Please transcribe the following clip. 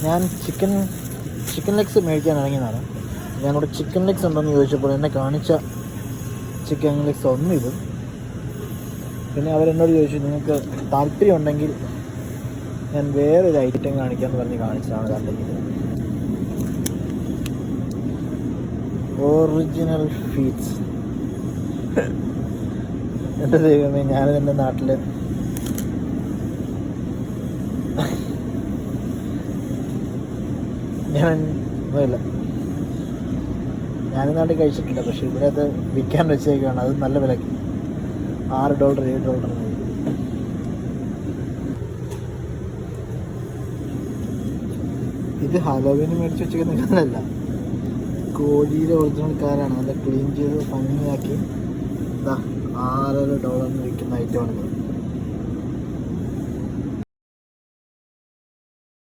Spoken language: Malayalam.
ഞാൻ ചിക്കൻ ലെഗ്സ് മേടിക്കാൻ ഇറങ്ങിയതാണ്. ഞാനിവിടെ ചിക്കൻ ലെഗ്സ് ഉണ്ടോയെന്ന് ചോദിച്ചപ്പോൾ എന്നെ കാണിച്ച ചിക്കൻ ലെഗ്സ് ഒന്നും ഇത്. പിന്നെ അവരെന്നോട് ചോദിച്ചു നിങ്ങൾക്ക് താല്പര്യം ഉണ്ടെങ്കിൽ ഞാൻ വേറൊരു ഐറ്റം കാണിക്കാമെന്ന് പറഞ്ഞ് കാണിച്ചതാണ്. താല്പര്യം ഒറിജിനൽ ഫീറ്റ്സ്. എൻ്റെ ദൈവമേ, ഞാനിത് എൻ്റെ നാട്ടിൽ ഞാനും നാട്ടിൽ കഴിച്ചിട്ടില്ല. പക്ഷെ ഇവിടെ അത് വിൽക്കാൻ വെച്ചേക്കാണ്. അത് നല്ല വിലക്ക് $6 $7. ഇത് ഹലോവീന് മേടിച്ച് വെച്ചിരിക്കുന്നതല്ല, കോഴിയുടെ ഒറിജിനൽ കാറാണ്. നല്ല ക്ലീൻ ചെയ്ത് ഭംഗിയാക്കി $6 വിൽക്കുന്ന ഐറ്റമാണിത്.